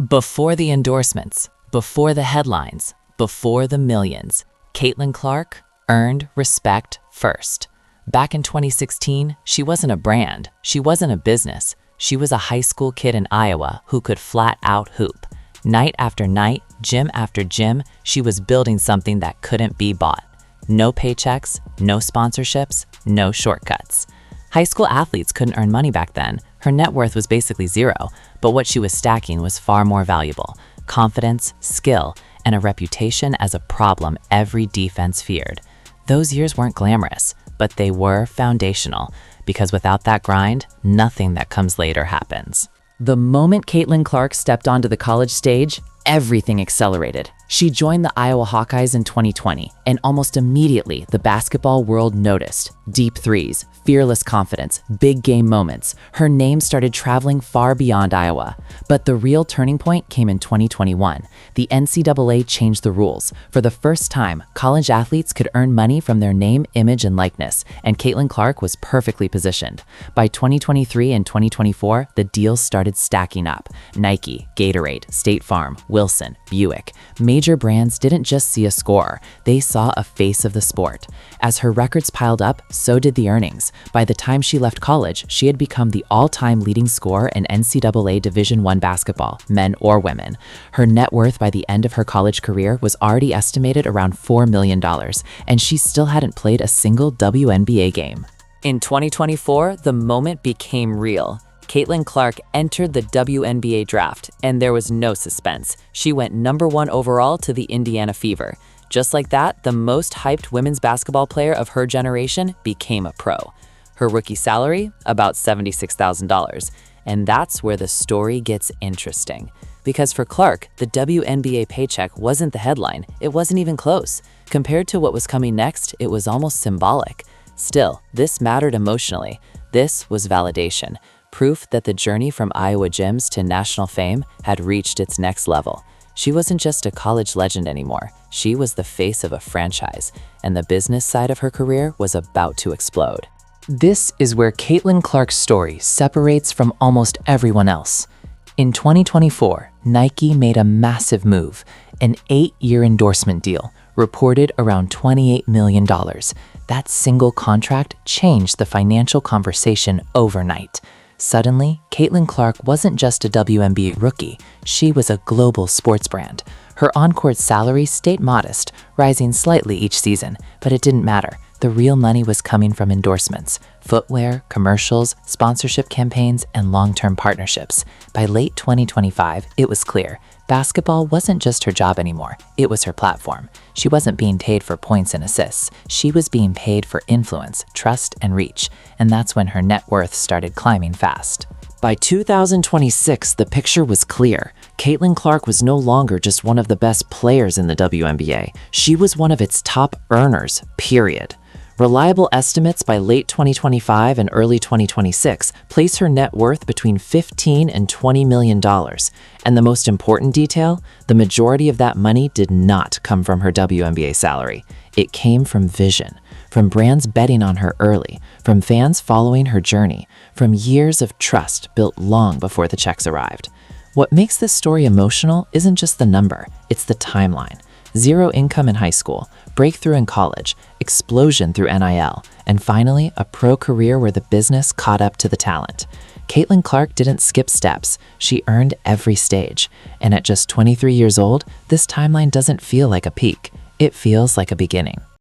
Before the endorsements, before the headlines, before the millions, Caitlin Clark earned respect first. Back in 2016, she wasn't a brand, she wasn't a business. She was a high school kid in Iowa who could flat out hoop. Night after night, gym after gym, she was building something that couldn't be bought. No paychecks, no sponsorships, no shortcuts. High school athletes couldn't earn money back then. Her net worth was basically zero, but what she was stacking was far more valuable: confidence, skill, and a reputation as a problem every defense feared. Those years weren't glamorous, but they were foundational, because without that grind, nothing that comes later happens. The moment Caitlin Clark stepped onto the college stage, everything accelerated. She joined the Iowa Hawkeyes in 2020, and almost immediately, the basketball world noticed. Deep threes, fearless confidence, big game moments. Her name started traveling far beyond Iowa. But the real turning point came in 2021. The NCAA changed the rules. For the first time, college athletes could earn money from their name, image, and likeness, and Caitlin Clark was perfectly positioned. By 2023 and 2024, the deals started stacking up. Nike, Gatorade, State Farm, Wilson, Buick. Major brands didn't just see a score, they saw a face of the sport. As her records piled up, so did the earnings. By the time she left college, she had become the all-time leading scorer in NCAA Division I basketball, men or women. Her net worth by the end of her college career was already estimated around $4 million, and she still hadn't played a single WNBA game. In 2024, the moment became real. Caitlin Clark entered the WNBA draft, and there was no suspense. She went #1 overall to the Indiana Fever. Just like that, the most hyped women's basketball player of her generation became a pro. Her rookie salary, about $76,000. And that's where the story gets interesting. Because for Clark, the WNBA paycheck wasn't the headline. It wasn't even close. Compared to what was coming next, it was almost symbolic. Still, this mattered emotionally. This was validation. Proof that the journey from Iowa gyms to national fame had reached its next level. She wasn't just a college legend anymore. She was the face of a franchise, and the business side of her career was about to explode. This is where Caitlin Clark's story separates from almost everyone else. In 2024, Nike made a massive move, an 8-year endorsement deal, reported around $28 million. That single contract changed the financial conversation overnight. Suddenly, Caitlin Clark wasn't just a WNBA rookie, she was a global sports brand. Her on-court salary stayed modest, rising slightly each season, but it didn't matter. The real money was coming from endorsements, footwear, commercials, sponsorship campaigns, and long-term partnerships. By late 2025, it was clear. Basketball wasn't just her job anymore, it was her platform. She wasn't being paid for points and assists. She was being paid for influence, trust, and reach. And that's when her net worth started climbing fast. By 2026, the picture was clear. Caitlin Clark was no longer just one of the best players in the WNBA. She was one of its top earners, period. Reliable estimates by late 2025 and early 2026 place her net worth between $15 and $20 million. And the most important detail, the majority of that money did not come from her WNBA salary. It came from vision, from brands betting on her early, from fans following her journey, from years of trust built long before the checks arrived. What makes this story emotional isn't just the number, it's the timeline. Zero income in high school, breakthrough in college, explosion through NIL, and finally, a pro career where the business caught up to the talent. Caitlin Clark didn't skip steps, she earned every stage. And at just 23 years old, this timeline doesn't feel like a peak, it feels like a beginning.